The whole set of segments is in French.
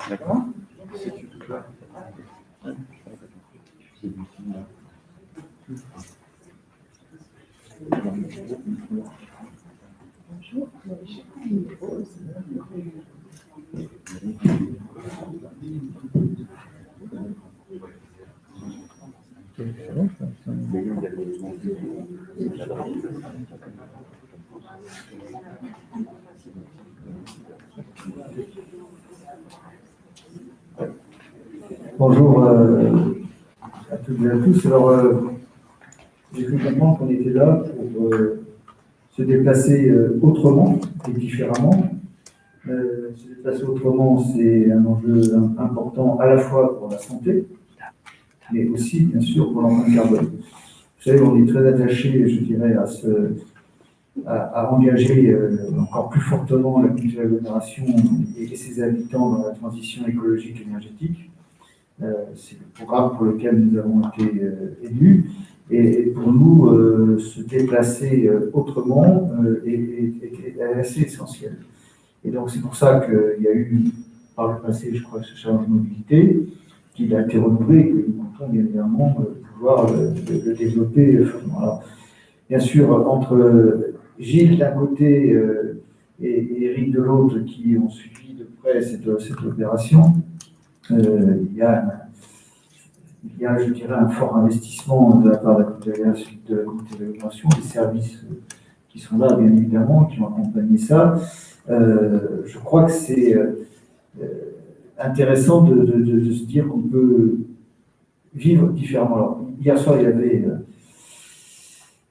D'accord. Bonjour à toutes et à tous. Alors, j'ai cru comprendre qu'on était là pour se déplacer autrement et différemment. Se déplacer autrement, c'est un enjeu important à la fois pour la santé, mais aussi, bien sûr, pour l'empreinte carbone. Vous savez, on est très attaché, je dirais, à engager encore plus fortement la petite agglomération et ses habitants dans la transition écologique et énergétique. C'est le programme pour lequel nous avons été élus. Et pour nous, se déplacer autrement est assez essentiel. Et donc c'est pour ça qu'il y a eu, par le passé, je crois, ce challenge de mobilité, qui a été renouvelé et que nous comptons bien évidemment pouvoir le développer. Alors, bien sûr, entre Gilles d'un côté et Eric de l'autre, qui ont suivi de près cette opération, il y a, je dirais, un fort investissement de la part de la communauté d'agglomération, des services qui sont là, bien évidemment, qui ont accompagné ça. Je crois que c'est intéressant de se dire qu'on peut vivre différemment. Alors, hier soir, il y avait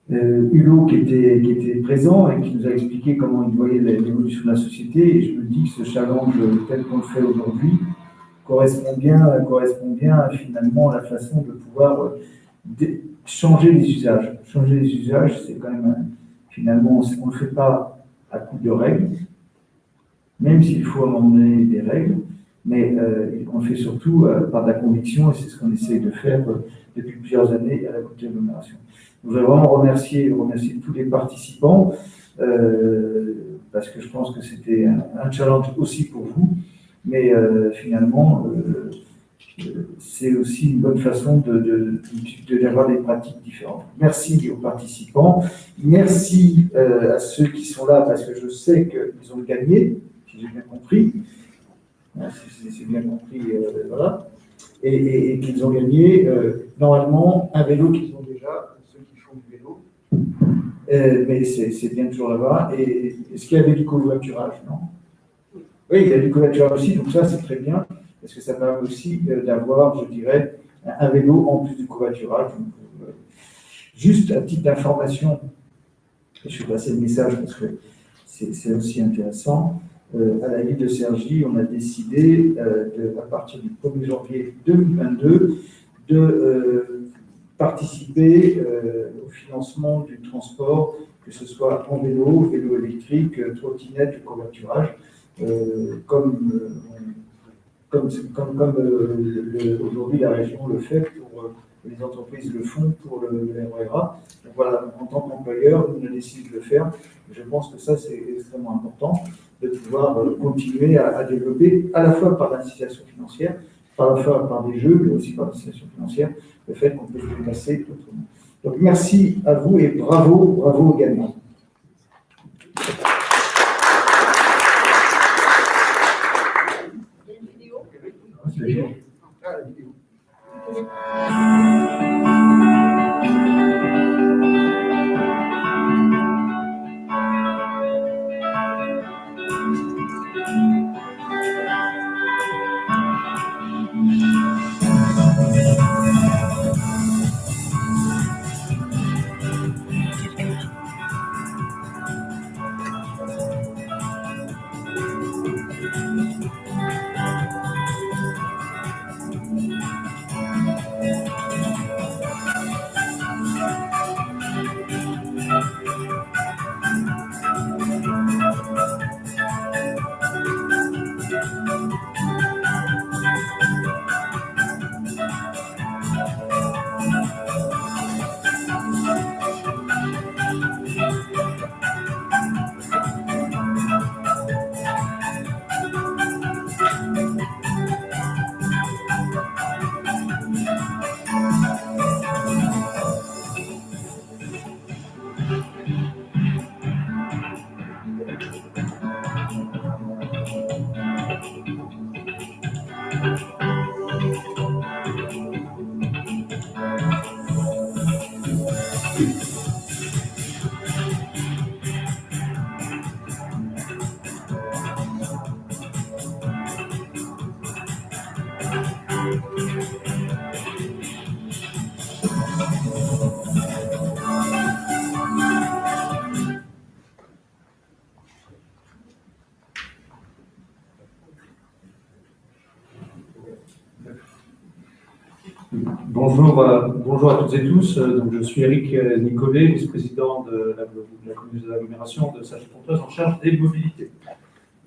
Hulot qui était présent et qui nous a expliqué comment il voyait l'évolution de la société. Et je me dis que ce challenge tel qu'on le fait aujourd'hui correspond bien finalement à la façon de pouvoir changer les usages. Changer les usages, c'est quand même finalement, on ne le fait pas à coup de règles, même s'il faut amender des règles, mais on le fait surtout par de la conviction, et c'est ce qu'on essaie de faire depuis plusieurs années à la communauté d'agglomération. Je voudrais vraiment remercier tous les participants, parce que je pense que c'était un challenge aussi pour vous, mais finalement, c'est aussi une bonne façon d'avoir des pratiques différentes. Merci aux participants, merci à ceux qui sont là, parce que je sais qu'ils ont gagné, si j'ai bien compris. C'est bien compris, voilà. Et qu'ils ont gagné, normalement, un vélo qu'ils ont déjà, ceux qui font du vélo. Mais c'est bien toujours là-bas. Et est-ce qu'il y avait du covoiturage? Non. Oui, il y a du covoiturage aussi, donc ça, c'est très bien, parce que ça permet aussi d'avoir, je dirais, un vélo en plus du covoiturage. Donc, juste à titre d'information, je vais passer le message parce que c'est aussi intéressant. À la ville de Cergy, on a décidé, à partir du 1er janvier 2022, de participer au financement du transport, que ce soit en vélo, vélo électrique, trottinette, covoiturage, comme aujourd'hui la région le fait pour les entreprises le font pour le RERA. Donc voilà, en tant qu'employeur, on a décidé de le faire. Je pense que ça, c'est extrêmement important de pouvoir continuer à développer, à la fois par l'incitation financière, à la fois par des jeux, mais aussi par l'incitation financière, le fait qu'on peut se déplacer autrement. Donc merci à vous et bravo également. Il y a une vidéo. La vidéo. Bonjour à toutes et tous. Donc, je suis Éric Nicolet, vice-président de la communauté d'agglomération de Cergy-Pontoise en charge des mobilités.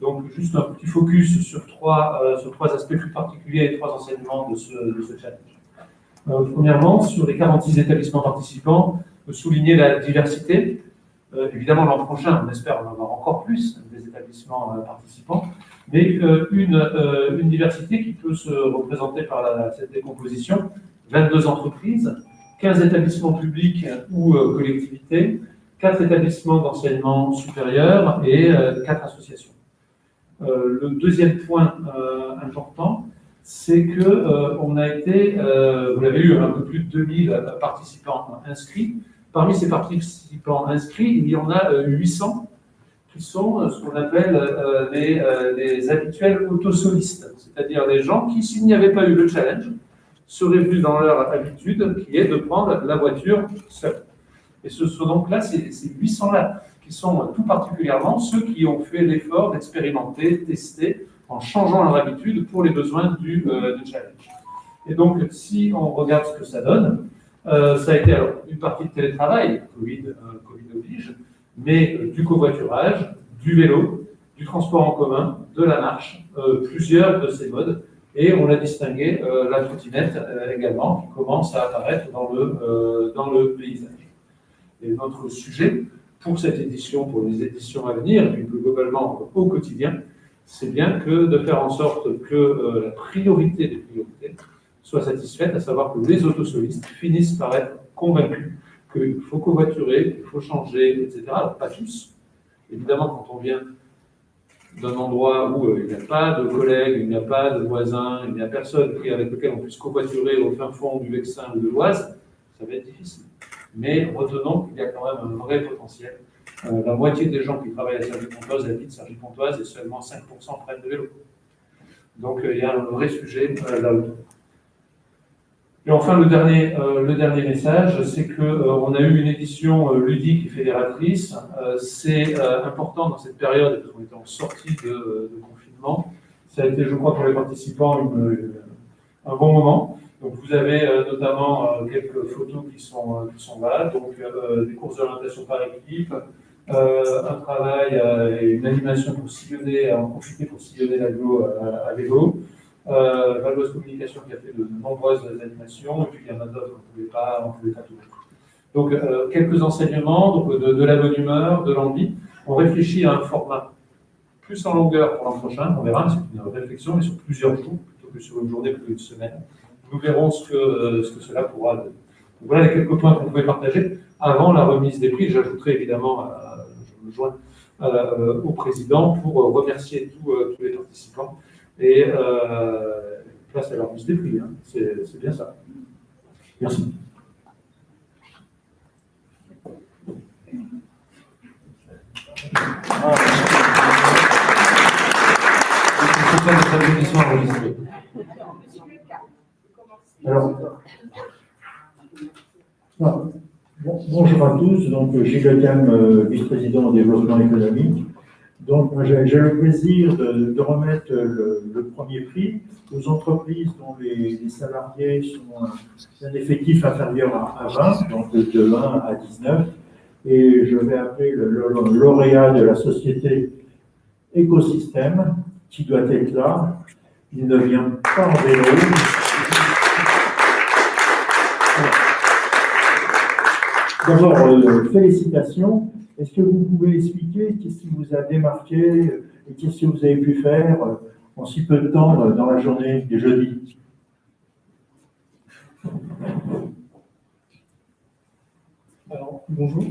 Donc, juste un petit focus sur trois aspects plus particuliers et trois enseignements de ce challenge. Premièrement, sur les 46 établissements participants, souligner la diversité. Évidemment, l'an prochain, on espère en avoir encore plus des établissements participants, mais une diversité qui peut se représenter par cette décomposition. 22 entreprises, 15 établissements publics ou collectivités, 4 établissements d'enseignement supérieur et 4 associations. Le deuxième point important, c'est qu'on a été, vous l'avez eu, un peu plus de 2000 participants inscrits. Parmi ces participants inscrits, il y en a 800 qui sont ce qu'on appelle des habituels autosolistes, c'est-à-dire des gens qui, s'il n'y avait pas eu le challenge, seraient venus dans leur habitude, qui est de prendre la voiture seule. Et ce sont donc là, ces 800-là, qui sont tout particulièrement ceux qui ont fait l'effort d'expérimenter, tester, en changeant leur habitude pour les besoins du challenge. Et donc, si on regarde ce que ça donne, ça a été alors une partie de télétravail, Covid oblige, mais du covoiturage, du vélo, du transport en commun, de la marche, plusieurs de ces modes. Et on a distingué la trottinette également, qui commence à apparaître dans le paysage. Et notre sujet pour cette édition, pour les éditions à venir, et puis plus globalement au quotidien, c'est bien que de faire en sorte que la priorité des priorités soit satisfaite, à savoir que les autosolistes finissent par être convaincus qu'il faut covoiturer, qu'il faut changer, etc. Alors, pas tous. Évidemment, quand on vient d'un endroit où il n'y a pas de collègues, il n'y a pas de voisins, il n'y a personne avec lequel on puisse covoiturer au fin fond du Vexin ou de l'Oise, ça va être difficile. Mais retenons qu'il y a quand même un vrai potentiel. La moitié des gens qui travaillent à Cergy-Pontoise habitent Cergy-Pontoise et seulement 5% prennent de vélo. Donc il y a un vrai sujet là-haut. Et enfin, le dernier message, c'est qu'on a eu une édition ludique et fédératrice. C'est important dans cette période, parce qu'on était en sortie de confinement. Ça a été, je crois, pour les participants, un bon moment. Donc, vous avez notamment quelques photos qui sont là. Donc, des courses d'orientation par équipe, un travail et une animation pour sillonner, en profiter pour sillonner l'agglo à vélo. Valoise Communication qui a fait de nombreuses animations, et puis il y en a d'autres qu'on ne pouvait pas tout mettre. Donc, quelques enseignements, donc, de la bonne humeur, de l'envie. On réfléchit à un format plus en longueur pour l'an prochain, on verra, c'est une réflexion, mais sur plusieurs jours, plutôt que sur une journée, plutôt qu'une semaine. Nous verrons ce que cela pourra donner. Donc, voilà les quelques points qu'on pouvait partager. Avant la remise des prix, j'ajouterai évidemment, je me joins au président pour remercier tous les participants. Et place à la remise des prix, hein. C'est bien ça. Merci. Alors, bonjour à tous. Donc, Gilles Lecam, vice-président au développement économique. Donc, j'ai le plaisir de remettre le premier prix aux entreprises dont les salariés sont d'un effectif inférieur à 20, donc de 1 à 19. Et je vais appeler le lauréat de la société Écosystème, qui doit être là. Il ne vient pas en vélo. D'abord, félicitations. Est-ce que vous pouvez expliquer qu'est-ce qui vous a démarqué et qu'est-ce que vous avez pu faire en si peu de temps dans la journée des jeudis? Alors, bonjour.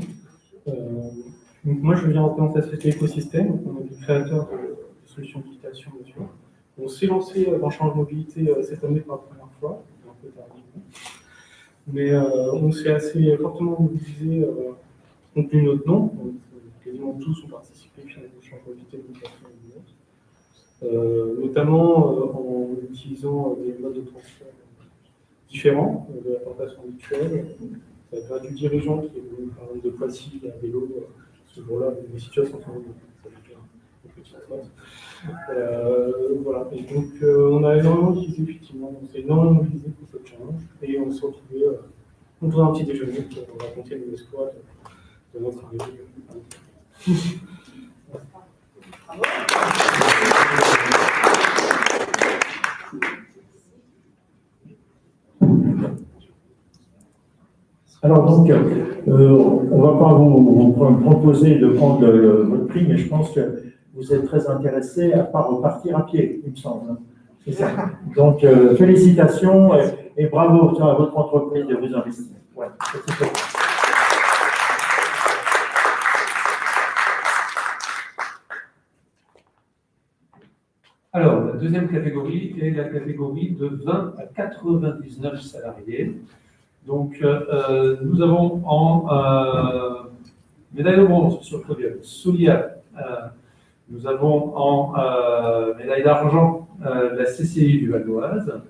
Donc moi, je viens représenter la société Écosystème. On est le créateur de solutions de digitalisation de voiture. On s'est lancé dans Change Mobilité cette année pour la première fois, un peu tardivement. Mais on s'est assez fortement mobilisé compte tenu de notre nom. Donc, quasiment tous ont participé finalement au Change Mobilité d'une façon ou d'une autre. Notamment en utilisant des modes de transport différents de la plantation habituelle. Ça va du dirigeant qui est venu par exemple de Poissy à vélo ce jour-là, des situations sont ça veut dire Voilà. Et donc, on a énormément utilisé, effectivement, on s'est énormément mobilisé pour ce challenge, et on s'est retrouvés autour d'un petit déjeuner pour raconter nos espoirs de notre arrivée. Alors donc, on ne va pas vous proposer de prendre votre prix, mais je pense que vous êtes très intéressé à ne pas repartir à pied, il me semble. C'est ça. Donc, félicitations et bravo à votre entreprise de vous investir. Ouais, c'est ça. Alors, la deuxième catégorie est la catégorie de 20 à 99 salariés. Donc, nous avons en médaille de bronze sur le podium Soulia. Nous avons en médaille d'argent la CCI du Val d'Oise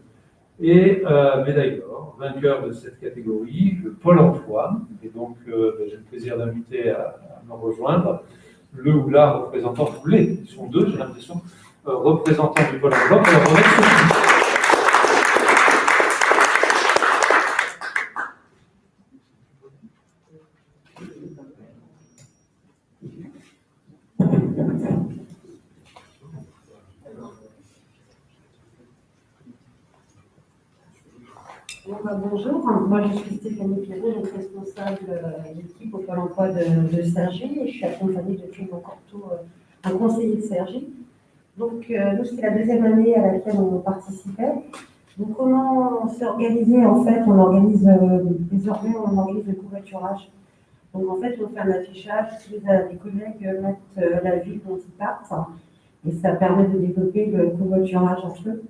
et médaille d'or, vainqueur de cette catégorie, le Pôle emploi. Et donc, j'ai le plaisir d'inviter à me rejoindre le ou la représentant, ils sont deux, j'ai l'impression, représentants du Pôle emploi pour leur remettre. Bonjour, moi je suis Stéphanie Pierrot, donc responsable de l'équipe au Pôle emploi de Cergy, et je suis accompagnée de Clément Cortot, un conseiller de Cergy. Donc nous, c'est la deuxième année à laquelle on participait. Donc comment on s'est organisé? En fait, on organise désormais le covoiturage. Donc en fait, on fait un affichage, les collègues mettent la ville dont ils partent, et ça permet de développer le covoiturage entre eux.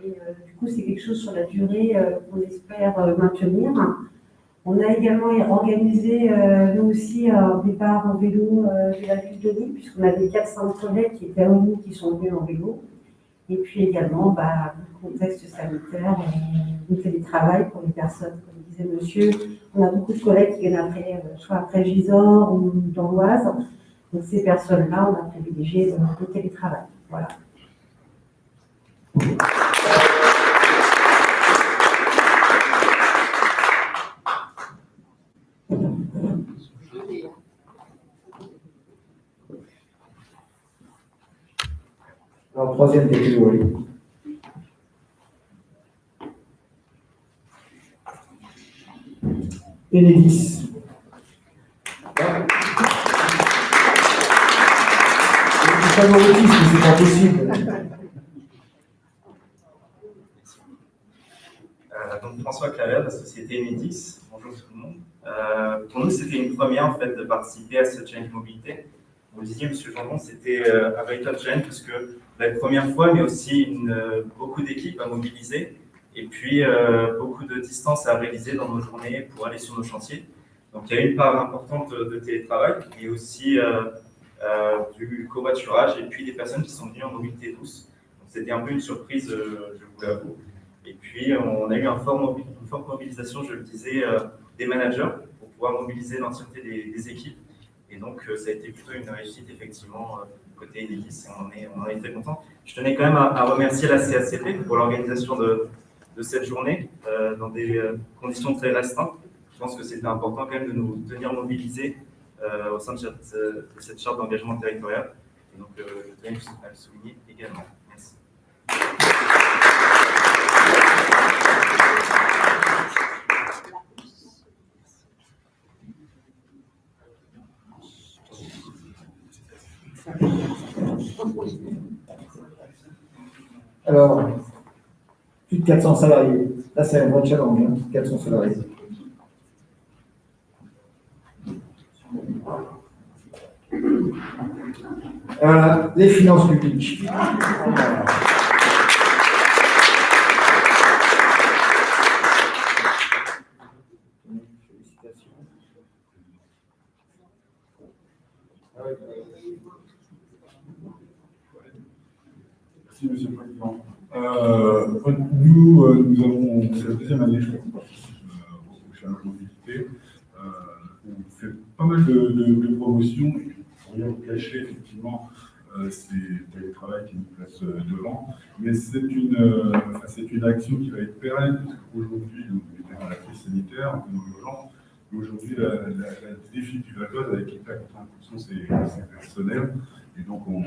Et du coup, c'est quelque chose sur la durée qu'on espère maintenir. On a également organisé, nous aussi, un départ en vélo de la ville de Lille, puisqu'on avait 400 collègues qui étaient à Lille qui sont venus en vélo. Et puis également, le contexte sanitaire, le télétravail pour les personnes, comme disait monsieur. On a beaucoup de collègues qui viennent après, soit après Gisors ou dans l'Oise. Donc ces personnes-là, on a privilégié le télétravail. Voilà. Alors, troisième catégorie. Enedis. Le favoritisme, c'est pas possible. Donc François Clavel, de la société Enedis. Bonjour tout le monde. Pour nous, c'était une première en fait de participer à ce challenge mobilité. Vous le disiez, Monsieur Gendron, c'était un véritable challenge parce que la première fois, mais aussi beaucoup d'équipes à mobiliser et puis beaucoup de distances à réaliser dans nos journées pour aller sur nos chantiers. Donc il y a une part importante de télétravail et aussi du covoiturage et puis des personnes qui sont venues en mobilité douce. Donc c'était un peu une surprise, je vous l'avoue. Et puis on a eu une forte mobilisation, je le disais, des managers pour pouvoir mobiliser l'entièreté des équipes. Et donc, ça a été plutôt une réussite, effectivement, côté Enedis, et on en est très content. Je tenais quand même à remercier la CACP pour l'organisation de cette journée dans des conditions très restreintes. Je pense que c'était important quand même de nous tenir mobilisés au sein de cette charte d'engagement territorial. Et donc, je tenais à le souligner également. Merci. Alors, plus de 400 salariés. Là, c'est un bon challenge, hein, 400 salariés. Voilà, les finances publiques. Voilà. Merci, Monsieur le Président. Nous avons, c'est la deuxième année, je crois, au challenge mobilité. On fait pas mal de promotions, et pour rien vous cacher, effectivement, c'est le télétravail qui nous place devant. Mais c'est une action qui va être pérenne, parce qu'aujourd'hui, on était dans la crise sanitaire, un peu dans l'urgence. Aujourd'hui, le défi du Val d'Oise avec équipé à 80% c'est personnel. Et donc, on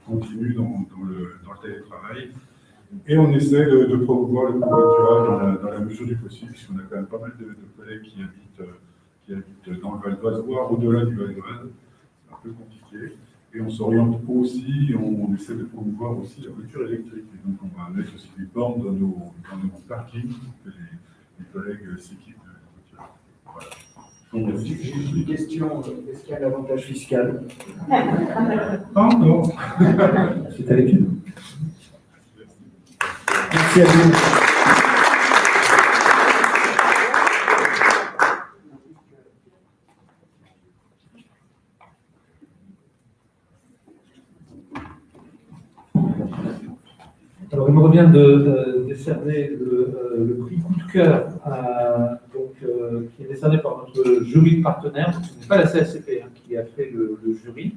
continue dans le télétravail. Et on essaie de promouvoir le covoiturage dans la mesure du possible, puisqu'on a quand même pas mal de collègues qui habitent dans le Val d'Oise, voire au-delà du Val d'Oise. C'est un peu compliqué. Et on s'oriente aussi, on essaie de promouvoir aussi la voiture électrique. Et donc, on va mettre aussi des bornes dans nos parkings pour que les collègues s'équipent de voitures. Voilà. Donc, Juste une question, est-ce qu'il y a un avantage fiscal? pas encore. C'est à l'étude. Merci à vous. Alors, il me revient de décerner le prix coup de cœur, qui est décerné par notre jury de partenaires. Ce n'est pas la CSCP qui a fait le jury.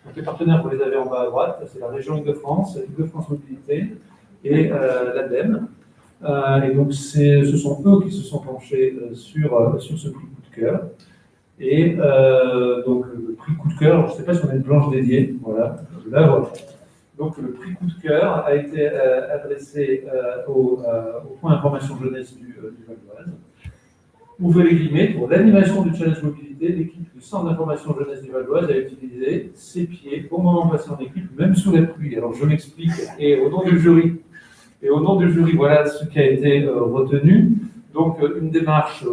Donc, les partenaires, vous les avez en bas à droite, c'est la région Île-de-France, Île-de-France Mobilité et l'ADEME. Et donc, ce sont eux qui se sont penchés sur ce prix coup de cœur. Et donc, le prix coup de cœur, je ne sais pas si on a une planche dédiée, voilà, là, voilà. Donc, le prix coup de cœur a été adressé au point d'information jeunesse du Val d'Oise. Ouvrez les guillemets, pour l'animation du challenge mobilité, l'équipe du centre d'information jeunesse du Val d'Oise a utilisé ses pieds au moment passé en équipe, même sous la pluie. Alors, je m'explique, et au nom du jury, voilà ce qui a été retenu. Donc, une démarche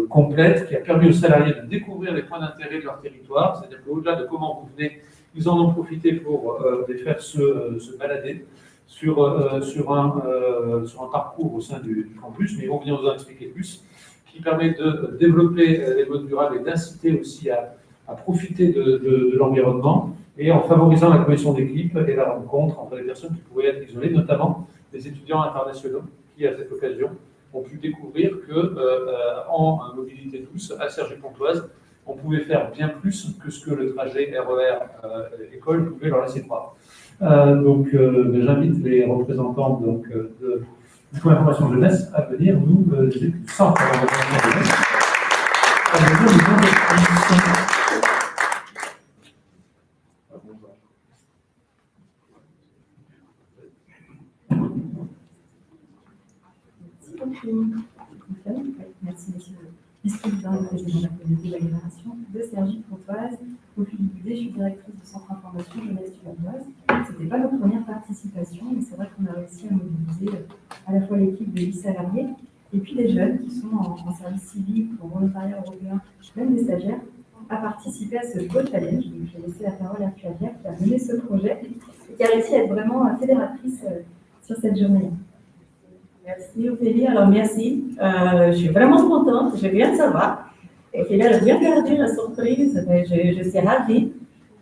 complète qui a permis aux salariés de découvrir les points d'intérêt de leur territoire, c'est-à-dire qu'au-delà de comment vous venez, ils en ont profité pour les faire se balader sur un parcours au sein du campus, mais ils vont venir nous en expliquer plus, qui permet de développer les modes durables et d'inciter aussi à profiter de l'environnement, et en favorisant la cohésion d'équipe et la rencontre entre les personnes qui pourraient être isolées, notamment des étudiants internationaux qui, à cette occasion, ont pu découvrir qu'en mobilité douce, à Cergy-Pontoise, on pouvait faire bien plus que ce que le trajet RER école pouvait leur laisser croire. Donc, j'invite les représentants du point d'information jeunesse à venir nous du centre d'information jeunesse à venir nous donner Merci, monsieur le vice-président et président de la communauté d'agglomération de Cergy-Pontoise. Au fil du je suis directrice du centre d'information jeunesse du Val d'Oise. Ce n'était pas notre première participation, mais c'est vrai qu'on a réussi à mobiliser à la fois l'équipe de 8 salariés et puis des jeunes qui sont en service civique, en volontariat européen, même des stagiaires, à participer à ce beau challenge. Donc, j'ai laissé la parole à Claudia qui a mené ce projet et qui a réussi à être vraiment fédératrice sur cette journée. Merci Ophélie, alors merci. Je suis vraiment contente, je viens de savoir. Ophélie a bien gardé la surprise, mais je suis ravie.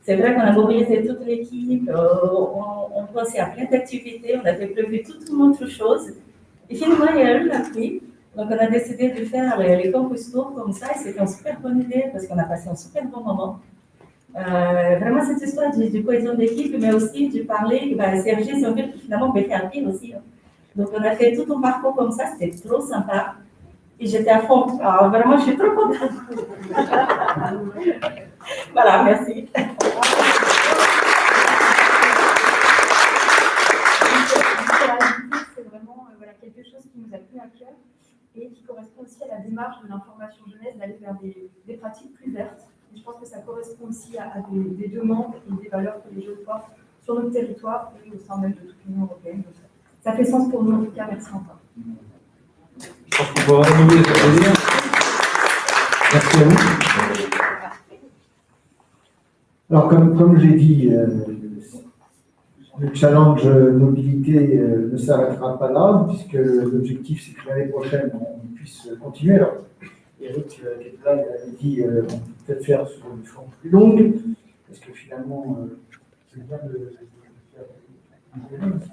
C'est vrai qu'on a mobilisé toute l'équipe, on pensait à plein d'activités, on avait prévu tout le monde, toutes choses. Et finalement, il y a eu la pluie, donc on a décidé de faire les campus tours comme ça, et c'était une super bonne idée parce qu'on a passé un super bon moment. Vraiment, cette histoire de cohésion d'équipe, mais aussi de parler, Cergy, c'est un ville qui finalement peut faire pire aussi. Donc, on a fait tout un parcours comme ça, c'était trop sympa. Et j'étais à fond. Alors, vraiment, je suis trop contente. Voilà, merci. C'est vraiment quelque chose qui nous a plu à cœur et qui correspond aussi à la démarche de l'information jeunesse d'aller vers des pratiques plus vertes. Et je pense que ça correspond aussi à des demandes et des valeurs que les jeunes portent sur notre territoire et au sein même de toute l'Union européenne. Donc, ça fait sens pour nous, en tout cas. Merci encore. Je pense qu'on peut renouveler les applaudir. Merci à vous. Alors, comme j'ai dit, le challenge mobilité ne s'arrêtera pas là, puisque l'objectif, c'est que l'année prochaine, on puisse continuer. Alors, Eric qui est là, il avait dit on peut peut-être faire sur une forme plus longue, parce que finalement, c'est bien de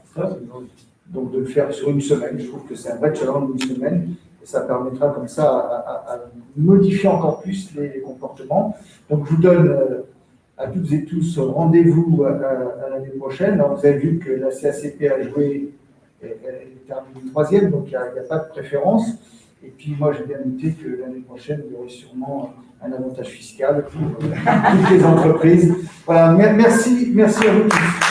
faire donc de le faire sur une semaine. Je trouve que c'est un vrai challenge d'une semaine, et ça permettra comme ça à modifier encore plus les comportements. Donc, je vous donne à toutes et tous, rendez-vous à l'année prochaine. Alors, vous avez vu que la CACP a joué, elle termine troisième, donc il n'y a pas de préférence. Et puis moi, j'ai bien noté que l'année prochaine, il y aurait sûrement un avantage fiscal pour toutes les entreprises. Voilà, merci à vous tous.